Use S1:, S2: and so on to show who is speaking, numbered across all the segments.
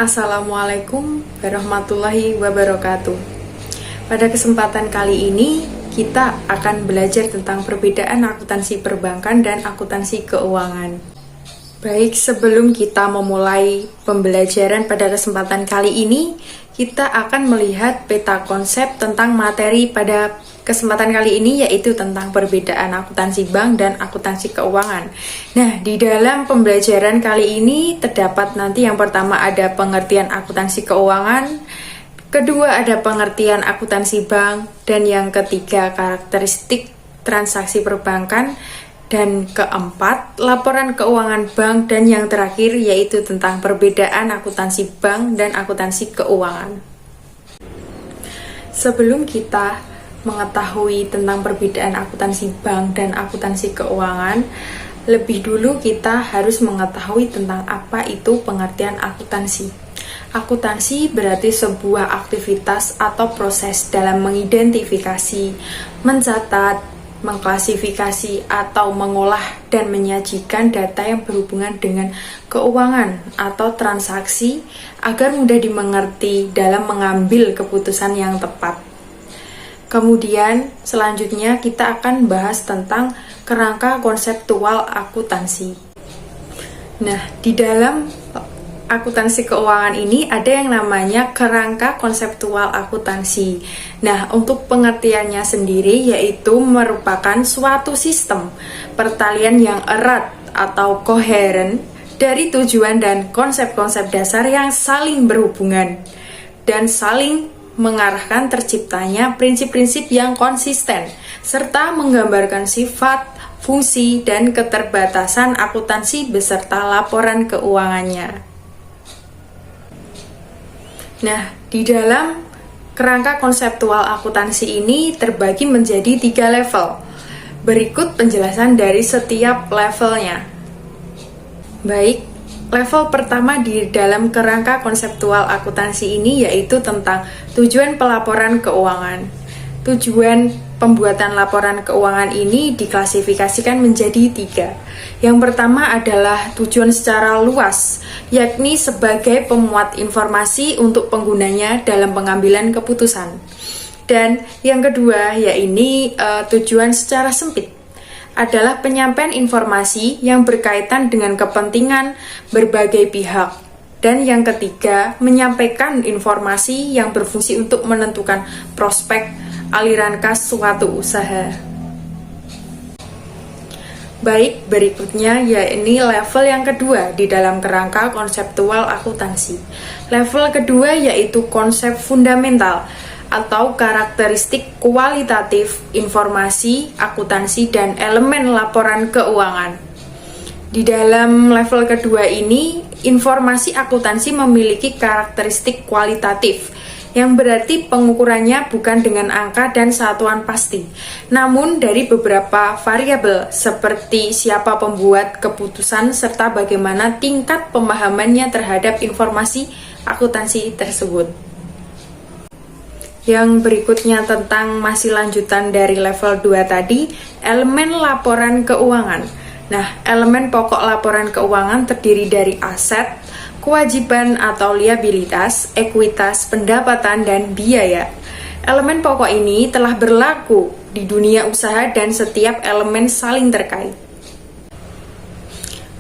S1: Assalamualaikum warahmatullahi wabarakatuh. Pada kesempatan kali ini, kita akan belajar tentang perbedaan akuntansi perbankan dan akuntansi keuangan. Baik, sebelum kita memulai pembelajaran pada kesempatan kali ini, kita akan melihat peta konsep tentang materi pada kesempatan kali ini, yaitu tentang perbedaan akuntansi bank dan akuntansi keuangan. Nah, di dalam pembelajaran kali ini terdapat nanti yang pertama ada pengertian akuntansi keuangan, kedua ada pengertian akuntansi bank, dan yang ketiga karakteristik transaksi perbankan, dan keempat laporan keuangan bank, dan yang terakhir yaitu tentang perbedaan akuntansi bank dan akuntansi keuangan. Sebelum kita mengetahui tentang perbedaan akuntansi bank dan akuntansi keuangan, lebih dulu kita harus mengetahui tentang apa itu pengertian akuntansi. Akuntansi berarti sebuah aktivitas atau proses dalam mengidentifikasi, mencatat, mengklasifikasi, atau mengolah dan menyajikan data yang berhubungan dengan keuangan atau transaksi agar mudah dimengerti dalam mengambil keputusan yang tepat. Kemudian selanjutnya kita akan bahas tentang kerangka konseptual akuntansi. Nah, di dalam akuntansi keuangan ini ada yang namanya kerangka konseptual akuntansi. Nah, untuk pengertiannya sendiri yaitu merupakan suatu sistem pertalian yang erat atau koheren dari tujuan dan konsep-konsep dasar yang saling berhubungan dan saling mengarahkan terciptanya prinsip-prinsip yang konsisten serta menggambarkan sifat, fungsi, dan keterbatasan akuntansi beserta laporan keuangannya. Nah, di dalam kerangka konseptual akuntansi ini terbagi menjadi 3 level. Berikut penjelasan dari setiap levelnya. Baik, level pertama di dalam kerangka konseptual akuntansi ini yaitu tentang tujuan pelaporan keuangan. Tujuan pembuatan laporan keuangan ini diklasifikasikan menjadi 3. Yang pertama adalah tujuan secara luas, yakni sebagai pemuat informasi untuk penggunanya dalam pengambilan keputusan. Dan yang kedua yaitu tujuan secara sempit, adalah penyampaian informasi yang berkaitan dengan kepentingan berbagai pihak. Dan yang ketiga, menyampaikan informasi yang berfungsi untuk menentukan prospek aliran kas suatu usaha. Baik, berikutnya yaitu level yang kedua di dalam kerangka konseptual akuntansi. Level kedua yaitu konsep fundamental atau karakteristik kualitatif informasi, akuntansi, dan elemen laporan keuangan. Di dalam level kedua ini, informasi akuntansi memiliki karakteristik kualitatif, yang berarti pengukurannya bukan dengan angka dan satuan pasti, namun dari beberapa variabel seperti siapa pembuat keputusan serta bagaimana tingkat pemahamannya terhadap informasi akuntansi tersebut. Yang berikutnya tentang masih lanjutan dari level 2 tadi, elemen laporan keuangan. Nah, elemen pokok laporan keuangan terdiri dari aset, kewajiban atau liabilitas, ekuitas, pendapatan, dan biaya. Elemen pokok ini telah berlaku di dunia usaha dan setiap elemen saling terkait.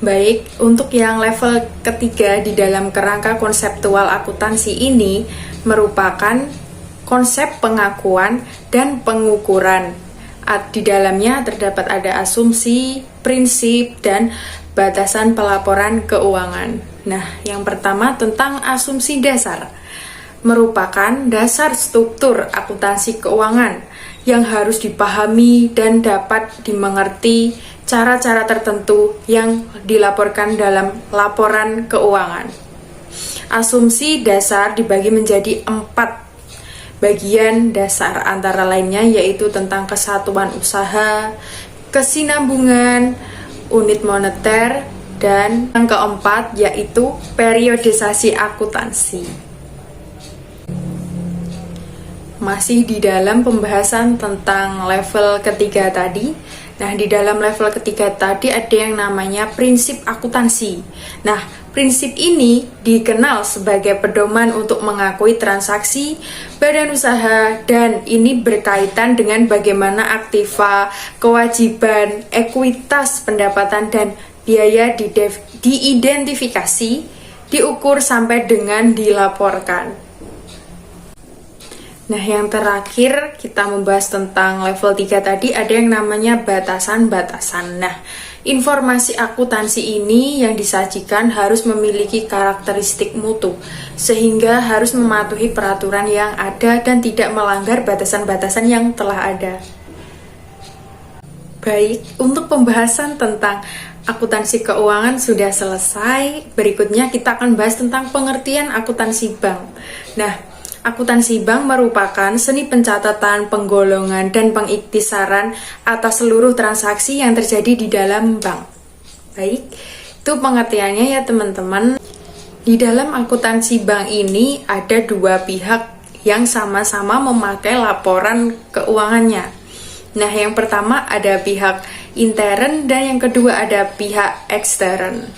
S1: Baik, untuk yang level ketiga di dalam kerangka konseptual akuntansi ini merupakan konsep pengakuan dan pengukuran. Di dalamnya terdapat ada asumsi, prinsip, dan batasan pelaporan keuangan. Nah, yang pertama tentang asumsi dasar. Merupakan dasar struktur akuntansi keuangan yang harus dipahami dan dapat dimengerti cara-cara tertentu yang dilaporkan dalam laporan keuangan. Asumsi dasar dibagi menjadi 4 bagian dasar, antara lainnya yaitu tentang kesatuan usaha, kesinambungan, unit moneter, dan yang keempat yaitu periodisasi akuntansi. Masih di dalam pembahasan tentang level ketiga tadi, Nah, di dalam level ketiga tadi ada yang namanya prinsip akuntansi. Nah, Prinsip ini dikenal sebagai pedoman untuk mengakui transaksi badan usaha, dan ini berkaitan dengan bagaimana aktiva, kewajiban, ekuitas pendapatan, dan biaya diidentifikasi, diukur sampai dengan dilaporkan. Nah, yang terakhir kita membahas tentang level 3 tadi, ada yang namanya batasan-batasan. Nah, informasi akuntansi ini yang disajikan harus memiliki karakteristik mutu, sehingga harus mematuhi peraturan yang ada dan tidak melanggar batasan-batasan yang telah ada. Baik, untuk pembahasan tentang akuntansi keuangan sudah selesai. Berikutnya kita akan bahas tentang pengertian akuntansi bank. Nah, akuntansi bank merupakan seni pencatatan, penggolongan, dan pengiktisaran atas seluruh transaksi yang terjadi di dalam bank. Baik, itu pengertiannya ya teman-teman. Di dalam akuntansi bank ini ada dua pihak yang sama-sama memakai laporan keuangannya. Nah, yang pertama ada pihak intern dan yang kedua ada pihak ekstern.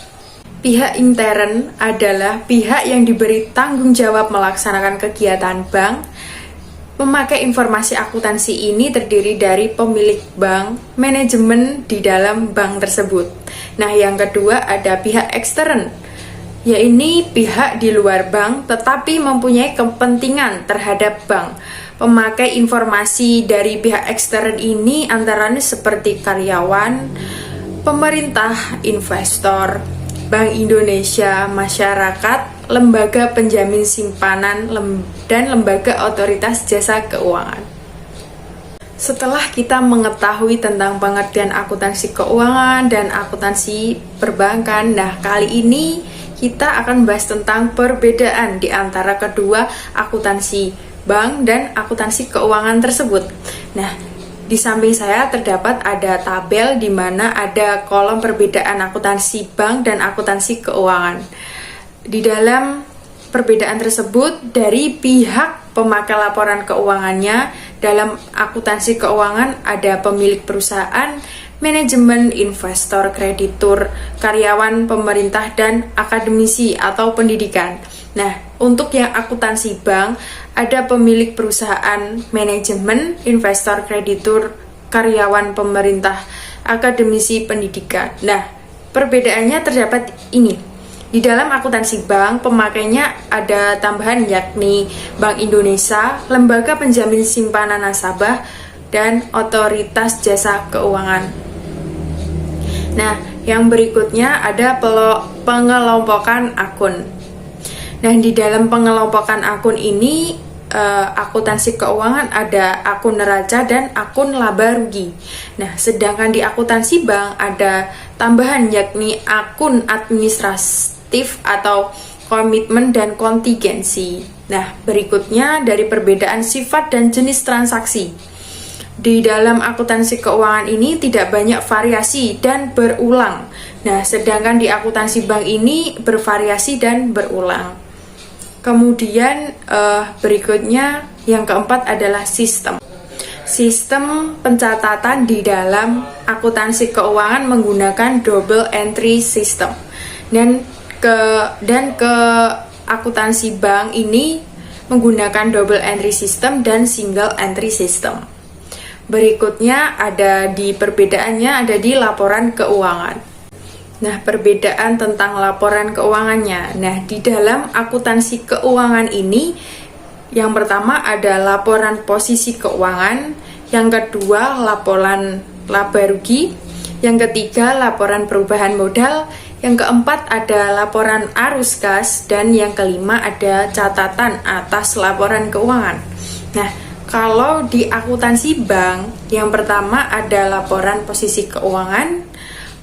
S1: Pihak intern adalah pihak yang diberi tanggung jawab melaksanakan kegiatan bank. Memakai informasi akuntansi ini terdiri dari pemilik bank, manajemen di dalam bank tersebut. Nah, yang kedua ada pihak ekstern, yaitu pihak di luar bank tetapi mempunyai kepentingan terhadap bank. Pemakai informasi dari pihak ekstern ini antara lain seperti karyawan, pemerintah, investor, Bank Indonesia, masyarakat, lembaga penjamin simpanan, dan lembaga otoritas jasa keuangan. Setelah kita mengetahui tentang pengertian akuntansi keuangan dan akuntansi perbankan, nah kali ini kita akan bahas tentang perbedaan di antara kedua akuntansi bank dan akuntansi keuangan tersebut. Nah, di samping saya terdapat ada tabel di mana ada kolom perbedaan akuntansi bank dan akuntansi keuangan. Di dalam perbedaan tersebut, dari pihak pemakai laporan keuangannya, dalam akuntansi keuangan ada pemilik perusahaan, manajemen, investor, kreditur, karyawan, pemerintah, dan akademisi atau pendidikan. Nah, untuk yang akuntansi bank, ada pemilik perusahaan, manajemen, investor, kreditur, karyawan, pemerintah, akademisi, pendidikan. Nah, perbedaannya terdapat ini. Di dalam akuntansi bank, pemakainya ada tambahan yakni Bank Indonesia, Lembaga Penjamin Simpanan Nasabah, dan Otoritas Jasa Keuangan. Nah, yang berikutnya ada pengelompokan akun. Nah, di dalam pengelompokan akun ini, akuntansi keuangan ada akun neraca dan akun laba rugi. Nah, sedangkan di akuntansi bank ada tambahan yakni akun administratif atau komitmen dan kontingensi. Nah, berikutnya dari perbedaan sifat dan jenis transaksi. Di dalam akuntansi keuangan ini tidak banyak variasi dan berulang. Nah, sedangkan di akuntansi bank ini bervariasi dan berulang. Kemudian berikutnya yang keempat adalah sistem. Sistem pencatatan di dalam akuntansi keuangan menggunakan double entry system. Dan ke akuntansi bank ini menggunakan double entry system dan single entry system. Berikutnya ada di perbedaannya ada di laporan keuangan. Nah, perbedaan tentang laporan keuangannya. Nah, di dalam akuntansi keuangan ini, yang pertama ada laporan posisi keuangan, yang kedua laporan laba rugi, yang ketiga laporan perubahan modal, yang keempat ada laporan arus kas, dan yang kelima ada catatan atas laporan keuangan. Nah, kalau di akuntansi bank, yang pertama ada laporan posisi keuangan,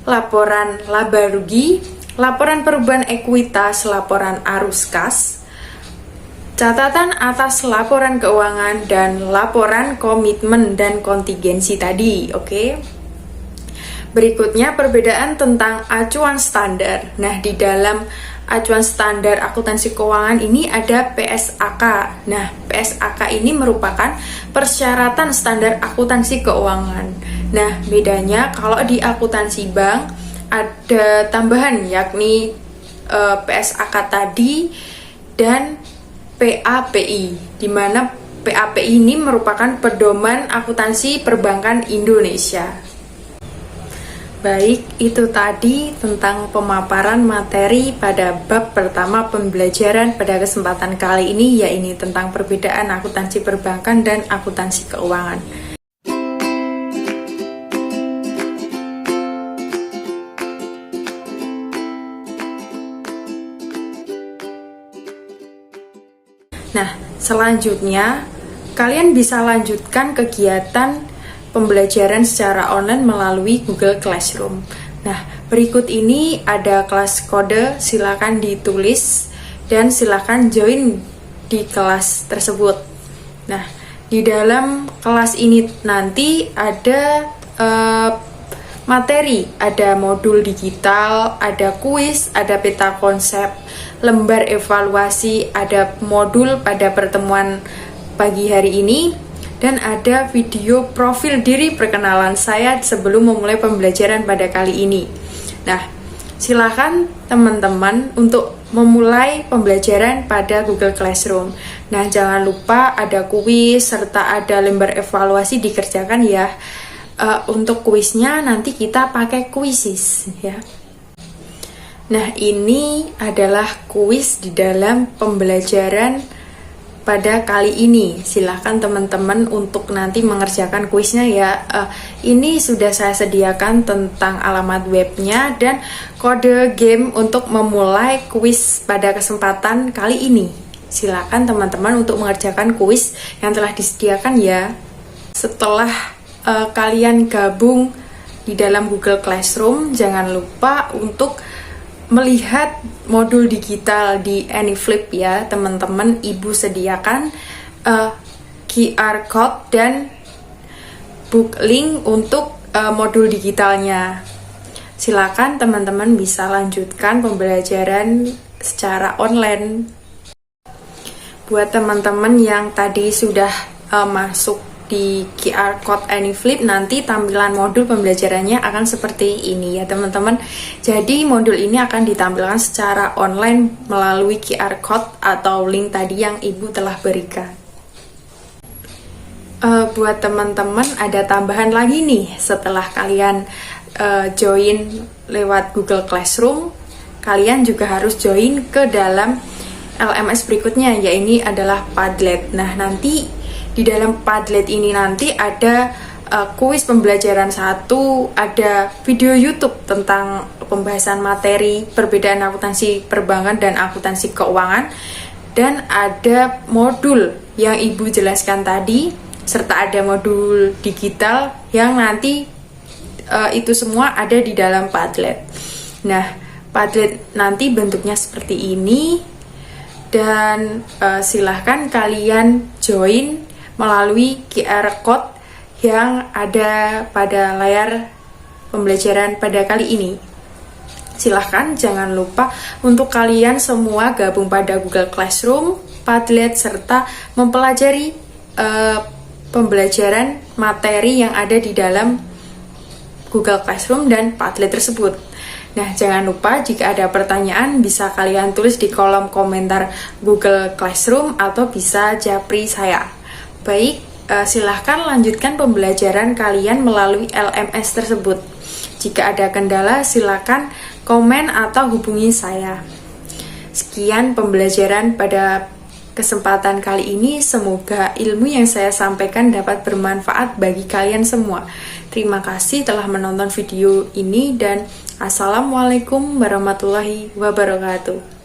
S1: laporan laba rugi, laporan perubahan ekuitas, laporan arus kas, catatan atas laporan keuangan, dan laporan komitmen dan kontingensi tadi. Oke. Berikutnya perbedaan tentang acuan standar. Nah, di dalam acuan standar akuntansi keuangan ini ada PSAK. Nah, PSAK ini merupakan persyaratan standar akuntansi keuangan. Nah, bedanya kalau di akuntansi bank ada tambahan yakni PSAK tadi dan PAPI, di mana PAPI ini merupakan Pedoman Akuntansi Perbankan Indonesia. Baik, itu tadi tentang pemaparan materi pada bab pertama pembelajaran pada kesempatan kali ini, yaitu tentang perbedaan akuntansi perbankan dan akuntansi keuangan. Nah, selanjutnya kalian bisa lanjutkan kegiatan pembelajaran secara online melalui Google Classroom. Nah, berikut ini ada kelas kode, silakan ditulis dan silakan join di kelas tersebut. Nah, di dalam kelas ini nanti ada materi, ada modul digital, ada kuis, ada peta konsep, lembar evaluasi, ada modul pada pertemuan pagi hari ini, dan ada video profil diri perkenalan saya sebelum memulai pembelajaran pada kali ini. Nah, silakan teman-teman untuk memulai pembelajaran pada Google Classroom. Nah, jangan lupa ada kuis serta ada lembar evaluasi dikerjakan ya. Untuk kuisnya nanti kita pakai Quizzes ya. Nah, ini adalah kuis di dalam pembelajaran pada kali ini. Silahkan teman-teman untuk nanti mengerjakan kuisnya ya. Ini sudah saya sediakan tentang alamat webnya dan kode game untuk memulai kuis pada kesempatan kali ini. Silahkan teman-teman untuk mengerjakan kuis yang telah disediakan ya. Setelah kalian gabung di dalam Google Classroom, jangan lupa untuk melihat modul digital di AnyFlip ya teman-teman. Ibu sediakan QR code dan book link untuk modul digitalnya. Silakan teman-teman bisa lanjutkan pembelajaran secara online. Buat teman-teman yang tadi sudah masuk di QR code AnyFlip, nanti tampilan modul pembelajarannya akan seperti ini ya teman-teman. Jadi modul ini akan ditampilkan secara online melalui QR code atau link tadi yang ibu telah berikan. Buat teman-teman ada tambahan lagi nih, setelah kalian join lewat Google Classroom, kalian juga harus join ke dalam LMS berikutnya, yaitu adalah Padlet. Nah, nanti di dalam Padlet ini nanti ada kuis pembelajaran 1, ada video YouTube tentang pembahasan materi perbedaan akuntansi perbankan dan akuntansi keuangan, dan ada modul yang ibu jelaskan tadi, serta ada modul digital yang nanti itu semua ada di dalam Padlet. Nah, Padlet nanti bentuknya seperti ini, dan silahkan kalian join melalui QR code yang ada pada layar pembelajaran pada kali ini. Silahkan jangan lupa untuk kalian semua gabung pada Google Classroom, Padlet, serta mempelajari pembelajaran materi yang ada di dalam Google Classroom dan Padlet tersebut. Nah, jangan lupa jika ada pertanyaan bisa kalian tulis di kolom komentar Google Classroom atau bisa japri saya. Baik, silahkan lanjutkan pembelajaran kalian melalui LMS tersebut. Jika ada kendala, silahkan komen atau hubungi saya. Sekian pembelajaran pada kesempatan kali ini. Semoga ilmu yang saya sampaikan dapat bermanfaat bagi kalian semua. Terima kasih telah menonton video ini dan Assalamualaikum warahmatullahi wabarakatuh.